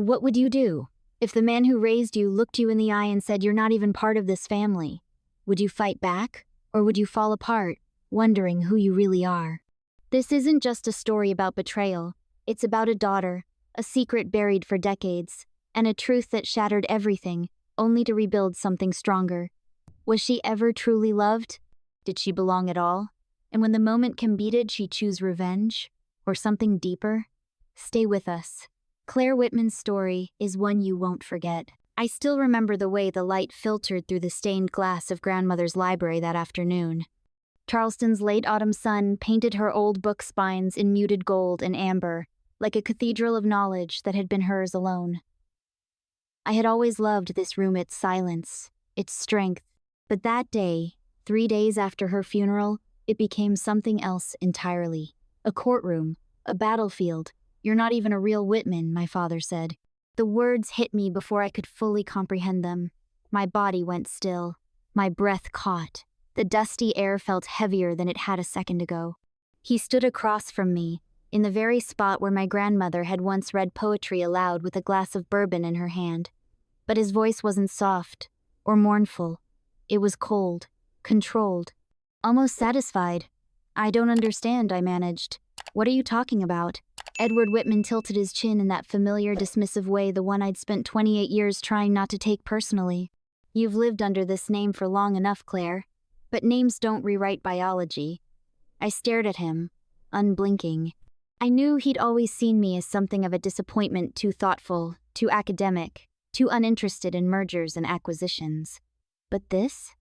What would you do if the man who raised you looked you in the eye and said you're not even part of this family? Would you fight back, or would you fall apart, wondering who you really are? This isn't just a story about betrayal. It's about a daughter, a secret buried for decades, and a truth that shattered everything, only to rebuild something stronger. Was she ever truly loved? Did she belong at all? And when the moment can beat it, she choose revenge? Or something deeper? Stay with us. Claire Whitman's story is one you won't forget. I still remember the way the light filtered through the stained glass of grandmother's library that afternoon. Charleston's late autumn sun painted her old book spines in muted gold and amber, like a cathedral of knowledge that had been hers alone. I had always loved this room, its silence, its strength, but that day, 3 days after her funeral, it became something else entirely. A courtroom, a battlefield. "You're not even a real Whitman," my father said. The words hit me before I could fully comprehend them. My body went still. My breath caught. The dusty air felt heavier than it had a second ago. He stood across from me, in the very spot where my grandmother had once read poetry aloud with a glass of bourbon in her hand. But his voice wasn't soft or mournful. It was cold, controlled, almost satisfied. "I don't understand," I managed. "What are you talking about?" Edward Whitman tilted his chin in that familiar, dismissive way, the one I'd spent 28 years trying not to take personally. "You've lived under this name for long enough, Claire. But names don't rewrite biology." I stared at him, unblinking. I knew he'd always seen me as something of a disappointment, too thoughtful, too academic, too uninterested in mergers and acquisitions. But this?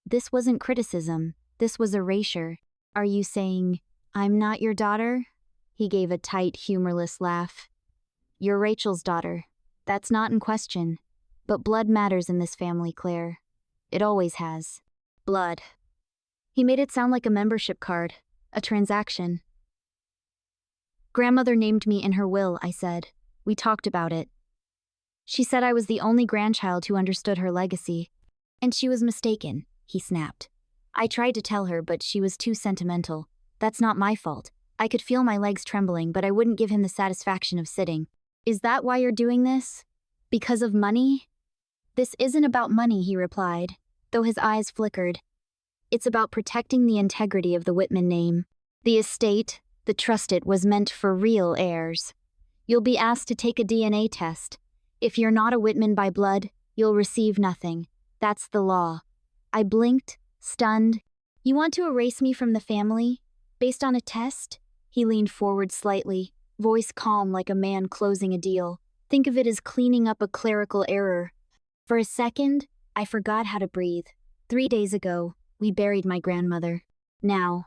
This wasn't criticism. This was erasure. "Are you saying, I'm not your daughter?" He gave a tight, humorless laugh. "You're Rachel's daughter. That's not in question. But blood matters in this family, Claire. It always has. Blood." He made it sound like a membership card, a transaction. "Grandmother named me in her will," I said. "We talked about it. She said I was the only grandchild who understood her legacy." "And she was mistaken," he snapped. "I tried to tell her, but she was too sentimental. That's not my fault. I could feel my legs trembling, but I wouldn't give him the satisfaction of sitting." "Is that why you're doing this? Because of money?" "This isn't about money," he replied, though his eyes flickered. "It's about protecting the integrity of the Whitman name. The estate, the trust it was meant for real heirs. You'll be asked to take a DNA test. If you're not a Whitman by blood, you'll receive nothing. That's the law." I blinked, stunned. "You want to erase me from the family? Based on a test?" He leaned forward slightly, voice calm like a man closing a deal. "Think of it as cleaning up a clerical error." For a second, I forgot how to breathe. 3 days ago, we buried my grandmother. Now,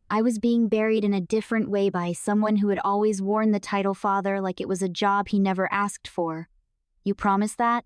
I was being buried in a different way by someone who had always worn the title father like it was a job he never asked for. "You promise that?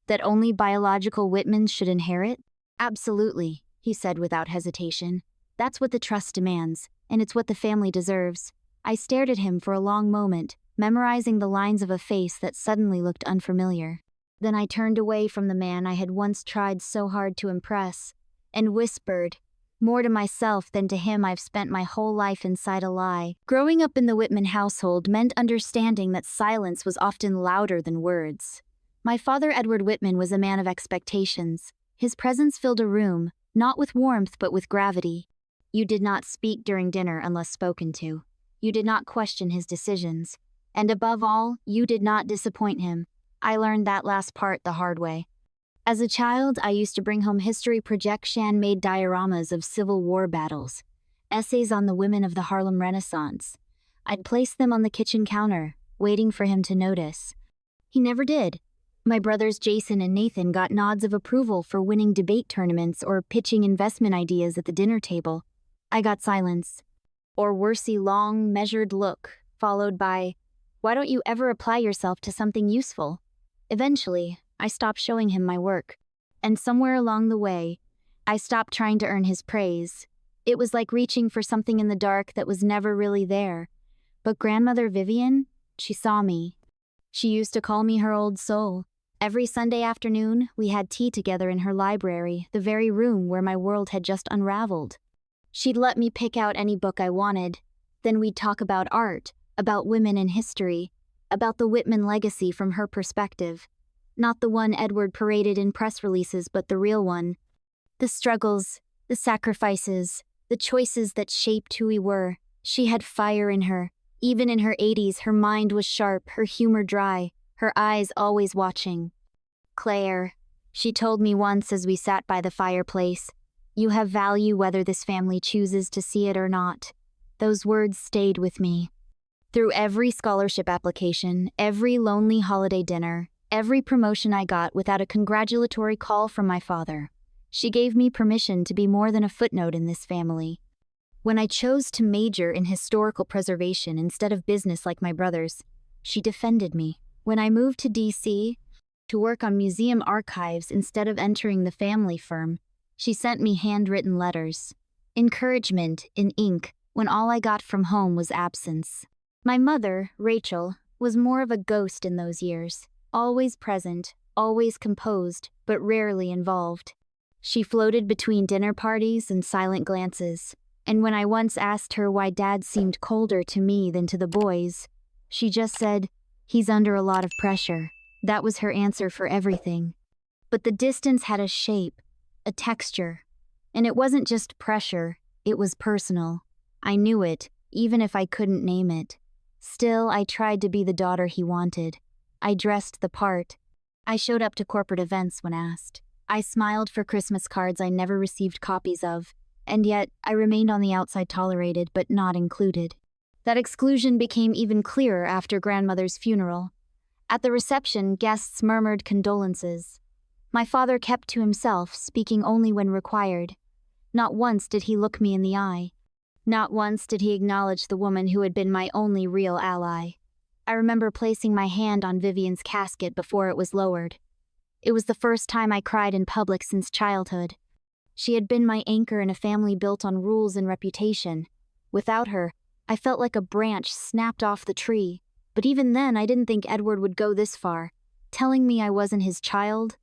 That only biological Whitmans should inherit?" "Absolutely," he said without hesitation. "That's what the trust demands, and it's what the family deserves." I stared at him for a long moment, memorizing the lines of a face that suddenly looked unfamiliar. Then I turned away from the man I had once tried so hard to impress, and whispered, more to myself than to him, "I've spent my whole life inside a lie." Growing up in the Whitman household meant understanding that silence was often louder than words. My father, Edward Whitman, was a man of expectations. His presence filled a room, not with warmth but with gravity. You did not speak during dinner unless spoken to. You did not question his decisions. And above all, you did not disappoint him. I learned that last part the hard way. As a child, I used to bring home history projection-made dioramas of Civil War battles, essays on the women of the Harlem Renaissance. I'd place them on the kitchen counter, waiting for him to notice. He never did. My brothers Jason and Nathan got nods of approval for winning debate tournaments or pitching investment ideas at the dinner table. I got silence, or worsey long, measured look, followed by, "Why don't you ever apply yourself to something useful?" Eventually, I stopped showing him my work, and somewhere along the way, I stopped trying to earn his praise. It was like reaching for something in the dark that was never really there. But Grandmother Vivian, she saw me. She used to call me her old soul. Every Sunday afternoon, we had tea together in her library, the very room where my world had just unraveled. She'd let me pick out any book I wanted. Then we'd talk about art, about women in history. about the Whitman legacy from her perspective. Not the one Edward paraded in press releases, but the real one. The struggles, the sacrifices, the choices that shaped who we were. She had fire in her. Even in her 80s, her mind was sharp, her humor dry, her eyes always watching. "Claire," she told me once as we sat by the fireplace, "you have value whether this family chooses to see it or not." Those words stayed with me. Through every scholarship application, every lonely holiday dinner, every promotion I got without a congratulatory call from my father, she gave me permission to be more than a footnote in this family. When I chose to major in historical preservation instead of business like my brothers, she defended me. When I moved to D.C. to work on museum archives instead of entering the family firm, she sent me handwritten letters. Encouragement in ink when all I got from home was absence. My mother, Rachel, was more of a ghost in those years, always present, always composed, but rarely involved. She floated between dinner parties and silent glances, and when I once asked her why Dad seemed colder to me than to the boys, she just said, "He's under a lot of pressure." That was her answer for everything. But the distance had a shape, a texture, and it wasn't just pressure, it was personal. I knew it, even if I couldn't name it. Still, I tried to be the daughter he wanted. I dressed the part. I showed up to corporate events when asked. I smiled for Christmas cards I never received copies of, and yet I remained on the outside, tolerated but not included. That exclusion became even clearer after grandmother's funeral. At the reception, guests murmured condolences. My father kept to himself, speaking only when required. Not once did he look me in the eye. Not once did he acknowledge the woman who had been my only real ally. I remember placing my hand on Vivian's casket before it was lowered. It was the first time I cried in public since childhood. She had been my anchor in a family built on rules and reputation. Without her, I felt like a branch snapped off the tree. But even then, I didn't think Edward would go this far, telling me I wasn't his child,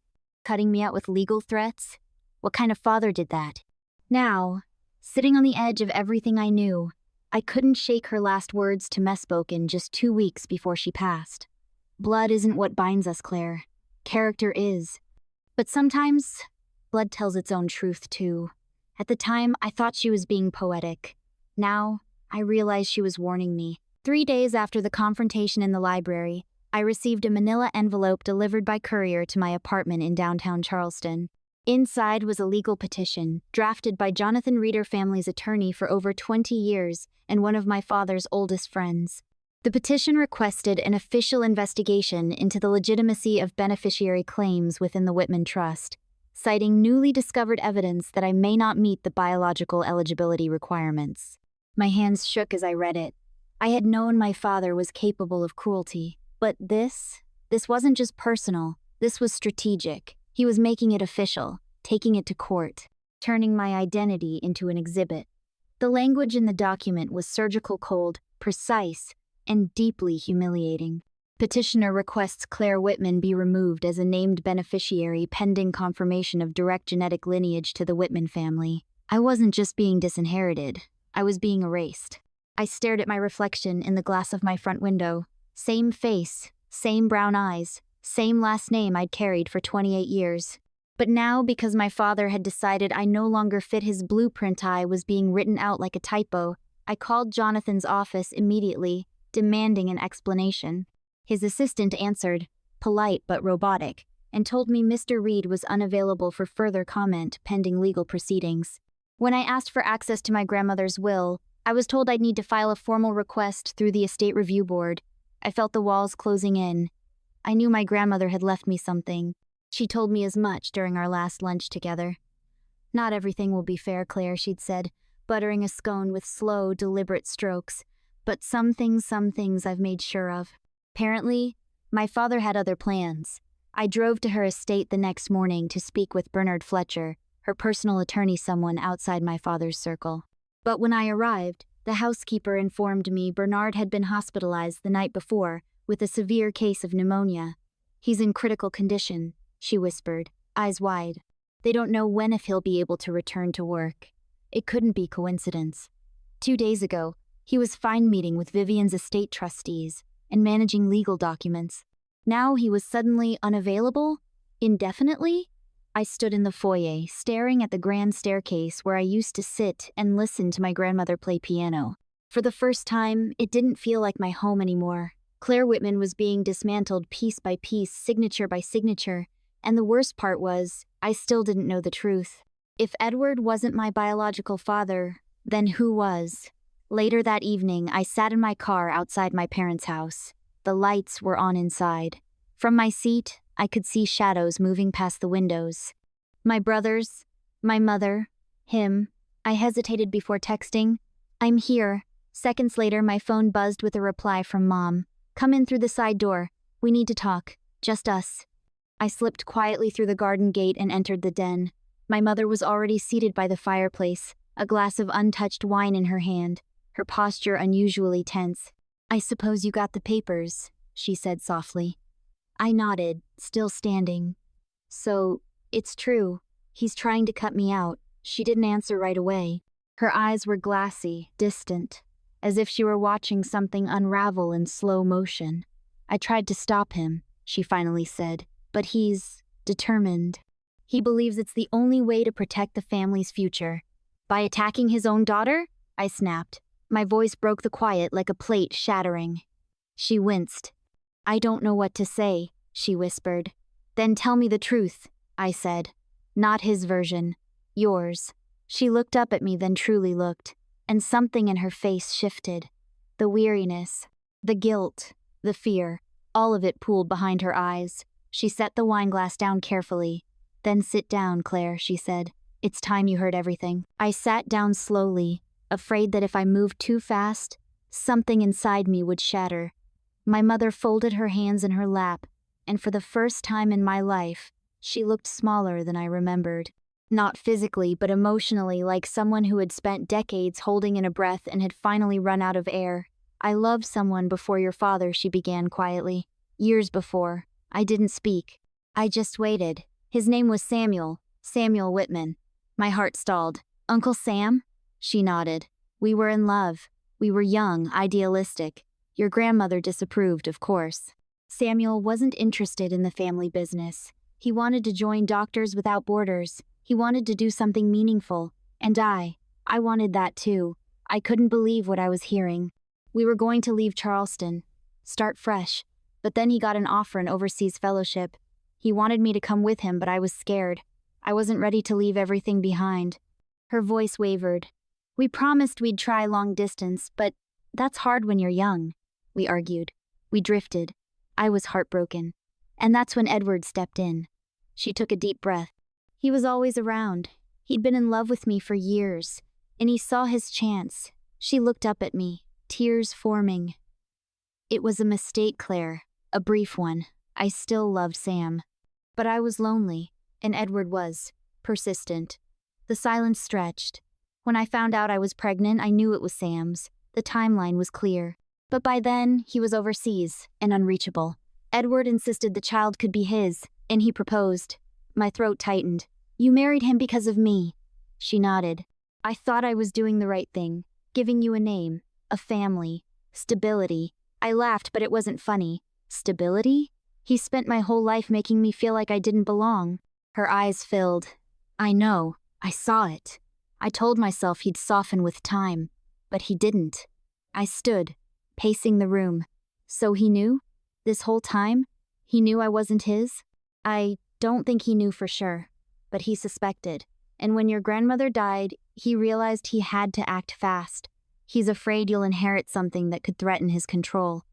cutting me out with legal threats. What kind of father did that? Now, sitting on the edge of everything I knew, I couldn't shake her last words to me spoken just 2 weeks before she passed. "Blood isn't what binds us, Claire. Character is. But sometimes, blood tells its own truth too." At the time, I thought she was being poetic. Now, I realized she was warning me. 3 days after the confrontation in the library, I received a manila envelope delivered by courier to my apartment in downtown Charleston. Inside was a legal petition, drafted by Jonathan Reeder family's attorney for over 20 years and one of my father's oldest friends. The petition requested an official investigation into the legitimacy of beneficiary claims within the Whitman Trust, citing newly discovered evidence that I may not meet the biological eligibility requirements. My hands shook as I read it. I had known my father was capable of cruelty, but this wasn't just personal, this was strategic. He was making it official, taking it to court, turning my identity into an exhibit. The language in the document was surgical cold, precise, and deeply humiliating. Petitioner requests Claire Whitman be removed as a named beneficiary pending confirmation of direct genetic lineage to the Whitman family. I wasn't just being disinherited, I was being erased. I stared at my reflection in the glass of my front window. Same face, same brown eyes, same last name I'd carried for 28 years. But now, because my father had decided I no longer fit his blueprint, I was being written out like a typo. I called Jonathan's office immediately, demanding an explanation. His assistant answered, polite but robotic, and told me Mr. Reed was unavailable for further comment pending legal proceedings. When I asked for access to my grandmother's will, I was told I'd need to file a formal request through the Estate Review Board. I felt the walls closing in. I knew my grandmother had left me something. She told me as much during our last lunch together. "Not everything will be fair, Claire," she'd said, buttering a scone with slow, deliberate strokes. "But some things I've made sure of." Apparently, my father had other plans. I drove to her estate the next morning to speak with Bernard Fletcher, her personal attorney, someone outside my father's circle. But when I arrived, the housekeeper informed me Bernard had been hospitalized the night before with a severe case of pneumonia. "He's in critical condition," she whispered, eyes wide. "They don't know when if he'll be able to return to work." It couldn't be coincidence. 2 days ago, he was fine meeting with Vivian's estate trustees, and managing legal documents. Now he was suddenly unavailable? Indefinitely? I stood in the foyer, staring at the grand staircase where I used to sit and listen to my grandmother play piano. For the first time, it didn't feel like my home anymore. Claire Whitman was being dismantled piece by piece, signature by signature, and the worst part was, I still didn't know the truth. If Edward wasn't my biological father, then who was? Later that evening, I sat in my car outside my parents' house. The lights were on inside. From my seat, I could see shadows moving past the windows. My brothers, my mother, him. I hesitated before texting. "I'm here." Seconds later, my phone buzzed with a reply from Mom. "Come in through the side door. We need to talk. Just us." I slipped quietly through the garden gate and entered the den. My mother was already seated by the fireplace, a glass of untouched wine in her hand, her posture unusually tense. "I suppose you got the papers," she said softly. I nodded, still standing. "So, it's true. He's trying to cut me out." She didn't answer right away. Her eyes were glassy, distant, as if she were watching something unravel in slow motion. "I tried to stop him," she finally said, "but he's determined. He believes it's the only way to protect the family's future." "By attacking his own daughter?" I snapped. My voice broke the quiet like a plate shattering. She winced. "I don't know what to say," she whispered. "Then tell me the truth," I said. "Not his version. Yours." She looked up at me, then truly looked, and something in her face shifted. The weariness, the guilt, the fear, all of it pooled behind her eyes. She set the wineglass down carefully. "Then sit down, Claire," she said. "It's time you heard everything." I sat down slowly, afraid that if I moved too fast, something inside me would shatter. My mother folded her hands in her lap, and for the first time in my life, she looked smaller than I remembered. Not physically, but emotionally, like someone who had spent decades holding in a breath and had finally run out of air. "I loved someone before your father," she began quietly. "Years before. I didn't speak. I just waited. His name was Samuel Whitman." My heart stalled. "Uncle Sam?" She nodded. "We were in love. We were young, idealistic. Your grandmother disapproved, of course." Samuel wasn't interested in the family business. He wanted to join Doctors Without Borders. He wanted to do something meaningful. And I wanted that too. I couldn't believe what I was hearing. We were going to leave Charleston, start fresh. But then he got an offer an overseas fellowship. He wanted me to come with him, but I was scared. I wasn't ready to leave everything behind. Her voice wavered. "We promised we'd try long distance, but that's hard when you're young." We argued. We drifted. I was heartbroken. And that's when Edward stepped in. She took a deep breath. He was always around. He'd been in love with me for years, and he saw his chance. She looked up at me, tears forming. "It was a mistake, Claire, a brief one. I still loved Sam. But I was lonely, and Edward was persistent." The silence stretched. When I found out I was pregnant, I knew it was Sam's. The timeline was clear. But by then, he was overseas and unreachable. Edward insisted the child could be his, and he proposed. My throat tightened. "You married him because of me." She nodded. "I thought I was doing the right thing, giving you a name, a family, stability." I laughed, but it wasn't funny. "Stability? He spent my whole life making me feel like I didn't belong." Her eyes filled. "I know. I saw it. I told myself he'd soften with time, but he didn't." I stood, pacing the room. "So he knew? This whole time? He knew I wasn't his?" "I don't think he knew for sure, but he suspected. And when your grandmother died, he realized he had to act fast. He's afraid you'll inherit something that could threaten his control."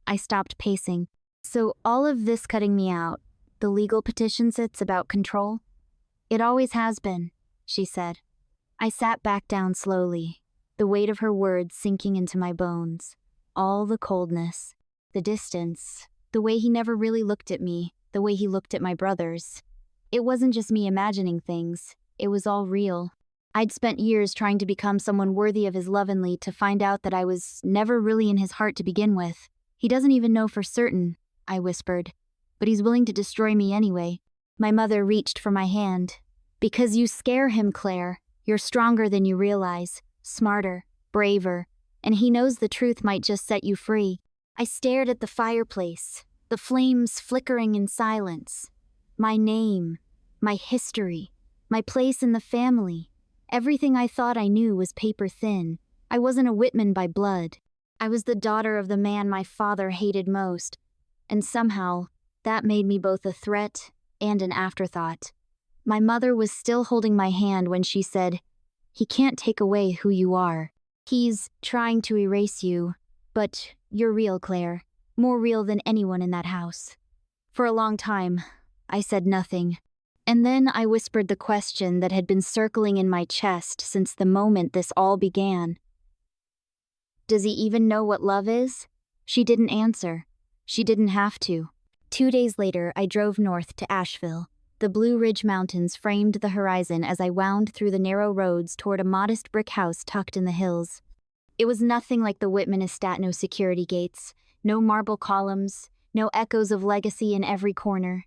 I stopped pacing. "So all of this cutting me out, the legal petitions, it's about control?" "It always has been," she said. I sat back down slowly, the weight of her words sinking into my bones. All the coldness, the distance, the way he never really looked at me, the way he looked at my brothers. It wasn't just me imagining things, it was all real. I'd spent years trying to become someone worthy of his love, only to find out that I was never really in his heart to begin with. "He doesn't even know for certain," I whispered, "but he's willing to destroy me anyway." My mother reached for my hand. "Because you scare him, Claire. You're stronger than you realize, smarter, braver, and he knows the truth might just set you free." I stared at the fireplace, the flames flickering in silence. My name, my history, my place in the family. Everything I thought I knew was paper thin. I wasn't a Whitman by blood. I was the daughter of the man my father hated most, and somehow that made me both a threat and an afterthought. My mother was still holding my hand when she said, "He can't take away who you are. He's trying to erase you, but you're real, Claire. More real than anyone in that house." For a long time, I said nothing. And then I whispered the question that had been circling in my chest since the moment this all began. Does he even know what love is? She didn't answer. She didn't have to. 2 days later, I drove north to Asheville. The Blue Ridge Mountains framed the horizon as I wound through the narrow roads toward a modest brick house tucked in the hills. It was nothing like the Whitman estate, no security gates, no marble columns, no echoes of legacy in every corner.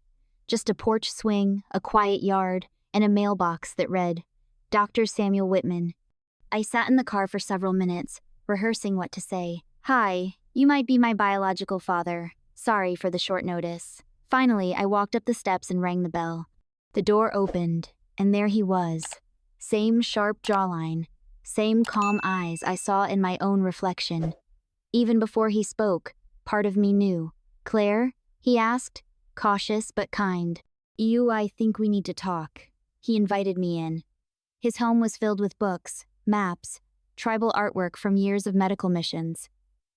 Just a porch swing, a quiet yard, and a mailbox that read, Dr. Samuel Whitman. I sat in the car for several minutes, rehearsing what to say. "Hi, you might be my biological father. Sorry for the short notice." Finally, I walked up the steps and rang the bell. The door opened, and there he was. Same sharp jawline, same calm eyes I saw in my own reflection. Even before he spoke, part of me knew. "Claire?" he asked, cautious but kind. I think we need to talk." He invited me in. His home was filled with books, maps, tribal artwork from years of medical missions.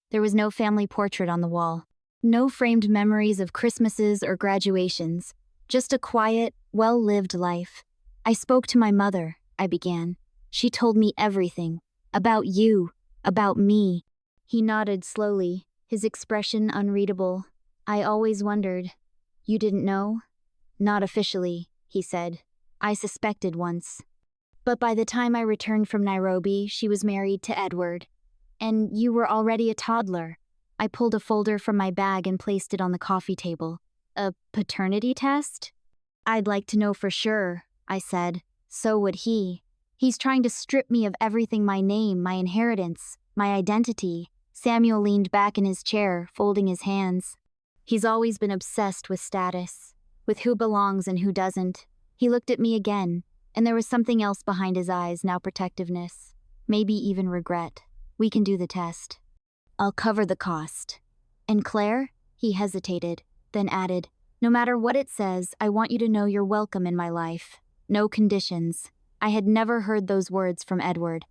There was no family portrait on the wall. No framed memories of Christmases or graduations. Just a quiet, well-lived life. "I spoke to my mother," I began. "She told me everything. About you. About me." He nodded slowly, his expression unreadable. "I always wondered. You didn't know?" "Not officially," he said. "I suspected once. But by the time I returned from Nairobi, she was married to Edward. And you were already a toddler." I pulled a folder from my bag and placed it on the coffee table. "A paternity test?" "I'd like to know for sure," I said. "So would he. He's trying to strip me of everything, my name, my inheritance, my identity." Samuel leaned back in his chair, folding his hands. He's always been obsessed with status, with who belongs and who doesn't. He looked at me again, and there was something else behind his eyes, now protectiveness, maybe even regret. "We can do the test. I'll cover the cost. And Claire?" He hesitated, then added, "No matter what it says, I want you to know you're welcome in my life. No conditions." I had never heard those words from Edward.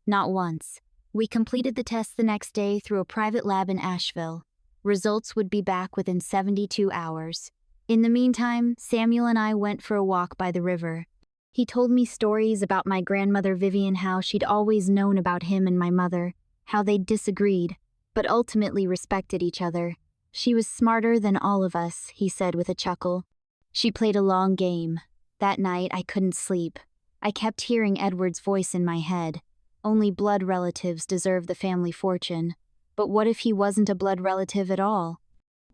Not once. We completed the test the next day through a private lab in Asheville. Results would be back within 72 hours. In the meantime, Samuel and I went for a walk by the river. He told me stories about my grandmother Vivian, how she'd always known about him and my mother, how they'd disagreed, but ultimately respected each other. "She was smarter than all of us," he said with a chuckle. "She played a long game." That night, I couldn't sleep. I kept hearing Edward's voice in my head. Only blood relatives deserve the family fortune. But what if he wasn't a blood relative at all?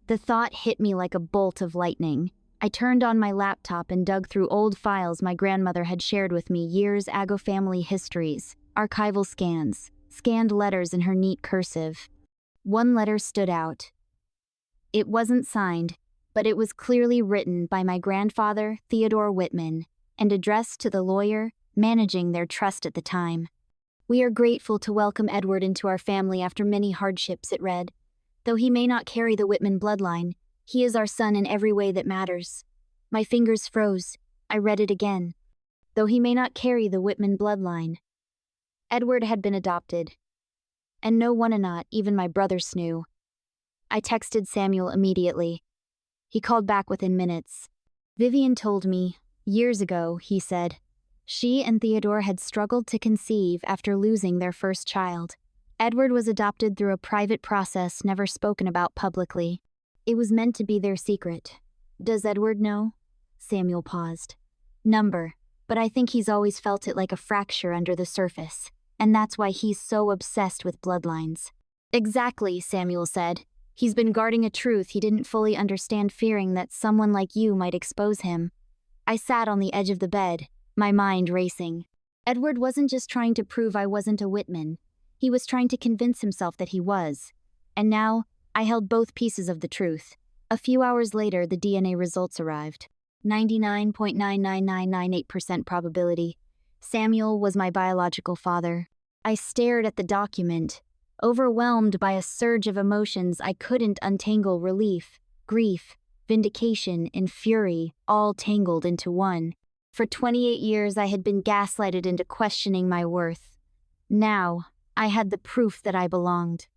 The thought hit me like a bolt of lightning. I turned on my laptop and dug through old files my grandmother had shared with me, years ago, family histories, archival scans, scanned letters in her neat cursive. One letter stood out. It wasn't signed, but it was clearly written by my grandfather, Theodore Whitman, and addressed to the lawyer managing their trust at the time. "We are grateful to welcome Edward into our family after many hardships," it read. "Though he may not carry the Whitman bloodline, he is our son in every way that matters." My fingers froze. I read it again. "Though he may not carry the Whitman bloodline." Edward had been adopted. And no Wananot, even my brothers, knew. I texted Samuel immediately. He called back within minutes. "Vivian told me, years ago," he said. "She and Theodore had struggled to conceive after losing their first child. Edward was adopted through a private process never spoken about publicly. It was meant to be their secret." "Does Edward know?" Samuel paused. "Number, but I think he's always felt it like a fracture under the surface, and that's why he's so obsessed with bloodlines." "Exactly," Samuel said. "He's been guarding a truth he didn't fully understand, fearing that someone like you might expose him." I sat on the edge of the bed, my mind racing. Edward wasn't just trying to prove I wasn't a Whitman. He was trying to convince himself that he was. And now, I held both pieces of the truth. A few hours later, the DNA results arrived. 99.99998% probability. Samuel was my biological father. I stared at the document, overwhelmed by a surge of emotions I couldn't untangle: relief, grief, vindication, and fury, all tangled into one. For 28 years, I had been gaslighted into questioning my worth. Now, I had the proof that I belonged.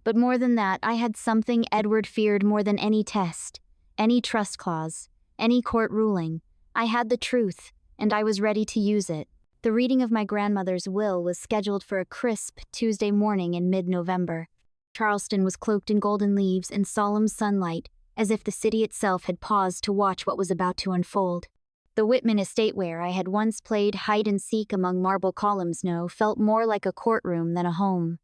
But more than that, I had something Edward feared more than any test, any trust clause, any court ruling. I had the truth, and I was ready to use it. The reading of my grandmother's will was scheduled for a crisp Tuesday morning in mid-November. Charleston was cloaked in golden leaves and solemn sunlight, as if the city itself had paused to watch what was about to unfold. The Whitman estate, where I had once played hide-and-seek among marble columns, felt more like a courtroom than a home.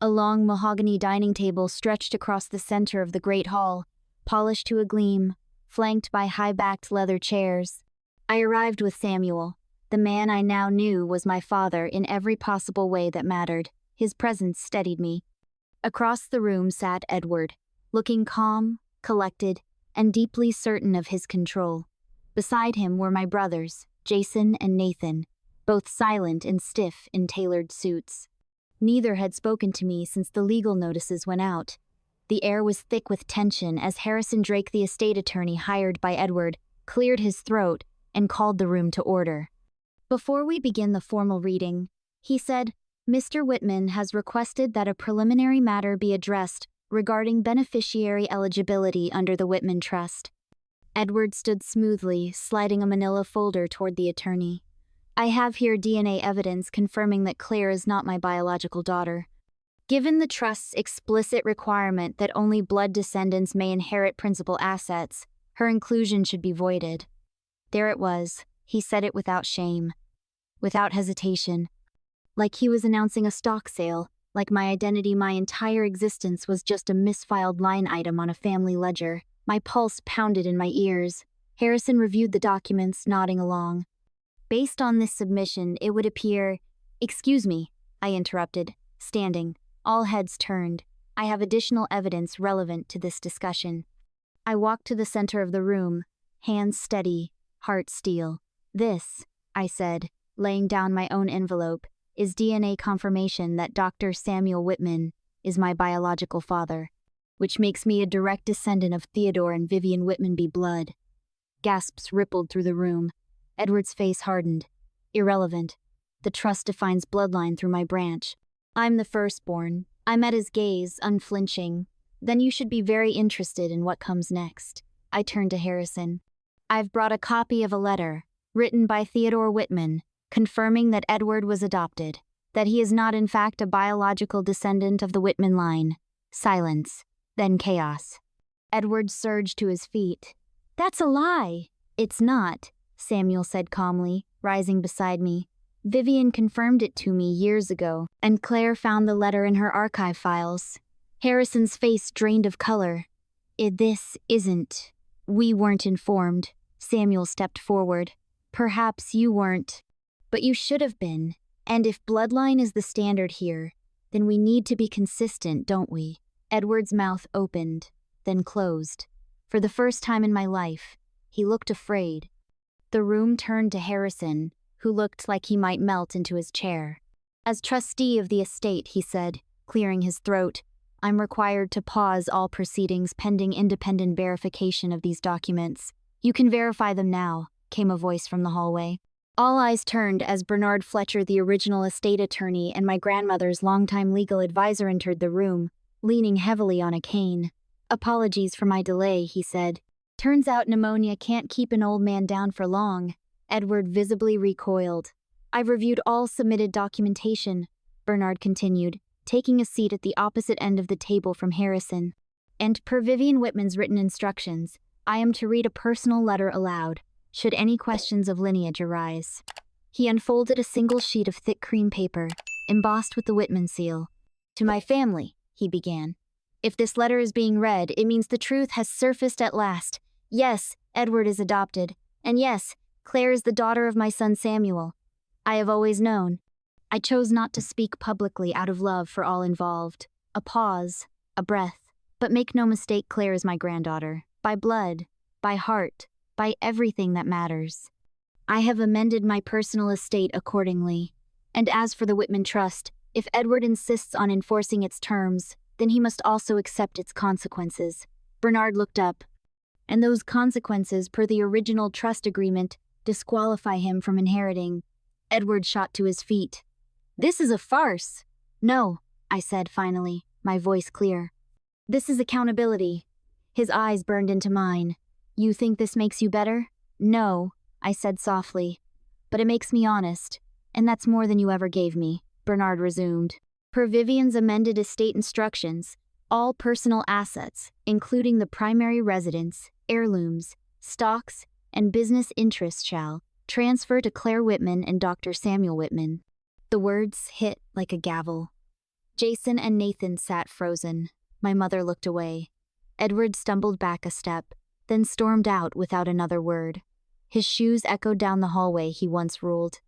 A long mahogany dining table stretched across the center of the great hall, polished to a gleam, flanked by high-backed leather chairs. I arrived with Samuel. The man I now knew was my father in every possible way that mattered. His presence steadied me. Across the room sat Edward, looking calm, collected, and deeply certain of his control. Beside him were my brothers, Jason and Nathan, both silent and stiff in tailored suits. Neither had spoken to me since the legal notices went out. The air was thick with tension as Harrison Drake, the estate attorney hired by Edward, cleared his throat and called the room to order. Before we begin the formal reading, he said, Mr. Whitman has requested that a preliminary matter be addressed regarding beneficiary eligibility under the Whitman Trust. Edward stood smoothly, sliding a manila folder toward the attorney. I have here DNA evidence confirming that Claire is not my biological daughter. Given the trust's explicit requirement that only blood descendants may inherit principal assets, her inclusion should be voided. There it was. He said it without shame, without hesitation. Like he was announcing a stock sale, like my identity, my entire existence was just a misfiled line item on a family ledger. My pulse pounded in my ears. Harrison reviewed the documents, nodding along. Based on this submission, it would appear— Excuse me, I interrupted, standing. All heads turned. I have additional evidence relevant to this discussion. I walked to the center of the room, hands steady, heart steel. This, I said, laying down my own envelope, is DNA confirmation that Dr. Samuel Whitman is my biological father, which makes me a direct descendant of Theodore and Vivian Whitman B. Blood. Gasps rippled through the room. Edward's face hardened. Irrelevant. The trust defines bloodline through my branch. I'm the firstborn. I met his gaze, unflinching. Then you should be very interested in what comes next. I turned to Harrison. I've brought a copy of a letter, written by Theodore Whitman, confirming that Edward was adopted, that he is not in fact a biological descendant of the Whitman line. Silence. Then chaos. Edward surged to his feet. That's a lie. It's not, Samuel said calmly, rising beside me. Vivian confirmed it to me years ago, and Claire found the letter in her archive files. Harrison's face drained of color. This isn't. We weren't informed. Samuel stepped forward. Perhaps you weren't. But you should have been. And if bloodline is the standard here, then we need to be consistent, don't we? Edward's mouth opened, then closed. For the first time in my life, he looked afraid. The room turned to Harrison, who looked like he might melt into his chair. As trustee of the estate, he said, clearing his throat, I'm required to pause all proceedings pending independent verification of these documents. You can verify them now, came a voice from the hallway. All eyes turned as Bernard Fletcher, the original estate attorney and my grandmother's longtime legal advisor, entered the room, leaning heavily on a cane. Apologies for my delay, he said. Turns out pneumonia can't keep an old man down for long. Edward visibly recoiled. I've reviewed all submitted documentation, Bernard continued, taking a seat at the opposite end of the table from Harrison. And per Vivian Whitman's written instructions, I am to read a personal letter aloud, should any questions of lineage arise. He unfolded a single sheet of thick cream paper, embossed with the Whitman seal. To my family, he began. If this letter is being read, it means the truth has surfaced at last. Yes, Edward is adopted. And yes, Claire is the daughter of my son Samuel. I have always known. I chose not to speak publicly out of love for all involved. A pause, a breath. But make no mistake, Claire is my granddaughter. By blood, by heart, by everything that matters. I have amended my personal estate accordingly. And as for the Whitman Trust, if Edward insists on enforcing its terms, then he must also accept its consequences. Bernard looked up. And those consequences, per the original trust agreement, disqualify him from inheriting. Edward shot to his feet. This is a farce. No, I said finally, my voice clear. This is accountability. His eyes burned into mine. You think this makes you better? No, I said softly. But it makes me honest. And that's more than you ever gave me, Bernard resumed. Per Vivian's amended estate instructions, all personal assets, including the primary residence, heirlooms, stocks, and business interests shall transfer to Claire Whitman and Dr. Samuel Whitman. The words hit like a gavel. Jason and Nathan sat frozen. My mother looked away. Edward stumbled back a step, then stormed out without another word. His shoes echoed down the hallway he once ruled.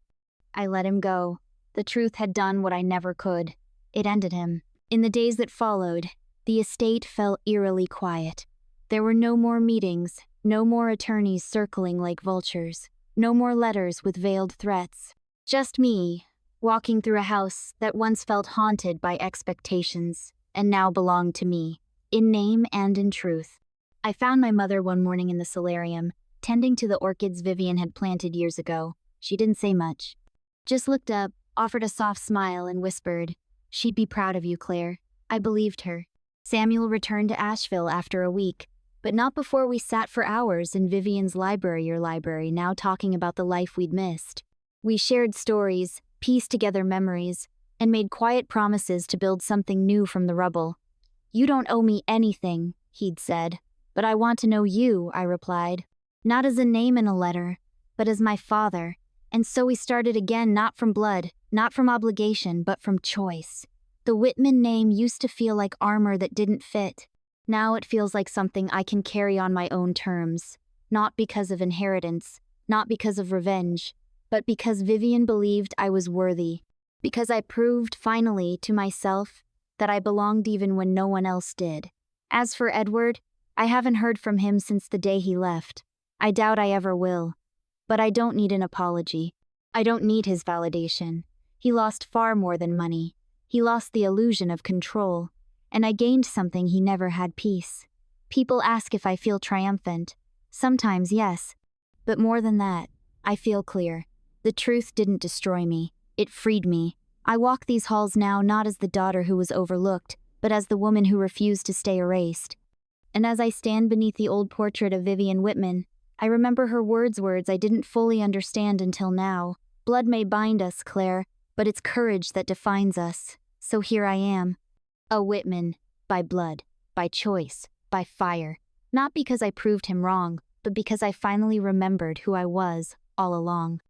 I let him go. The truth had done what I never could. It ended him. In the days that followed, the estate fell eerily quiet. There were no more meetings, no more attorneys circling like vultures, no more letters with veiled threats. Just me, walking through a house that once felt haunted by expectations, and now belonged to me, in name and in truth. I found my mother one morning in the solarium, tending to the orchids Vivian had planted years ago. She didn't say much. Just looked up, offered a soft smile, and whispered, "She'd be proud of you, Claire." I believed her. Samuel returned to Asheville after a week, but not before we sat for hours in Vivian's library, now talking about the life we'd missed. We shared stories, pieced together memories, and made quiet promises to build something new from the rubble. "You don't owe me anything," he'd said. "But I want to know you," I replied. "Not as a name in a letter, but as my father." And so we started again, not from blood, not from obligation, but from choice. The Whitman name used to feel like armor that didn't fit. Now it feels like something I can carry on my own terms, not because of inheritance, not because of revenge, but because Vivian believed I was worthy, because I proved finally to myself that I belonged even when no one else did. As for Edward, I haven't heard from him since the day he left. I doubt I ever will. But I don't need an apology. I don't need his validation. He lost far more than money. He lost the illusion of control. And I gained something he never had: peace. People ask if I feel triumphant. Sometimes, yes. But more than that, I feel clear. The truth didn't destroy me. It freed me. I walk these halls now not as the daughter who was overlooked, but as the woman who refused to stay erased. And as I stand beneath the old portrait of Vivian Whitman, I remember her words I didn't fully understand until now. Blood may bind us, Claire, but it's courage that defines us. So here I am. A Whitman, by blood, by choice, by fire. Not because I proved him wrong, but because I finally remembered who I was all along.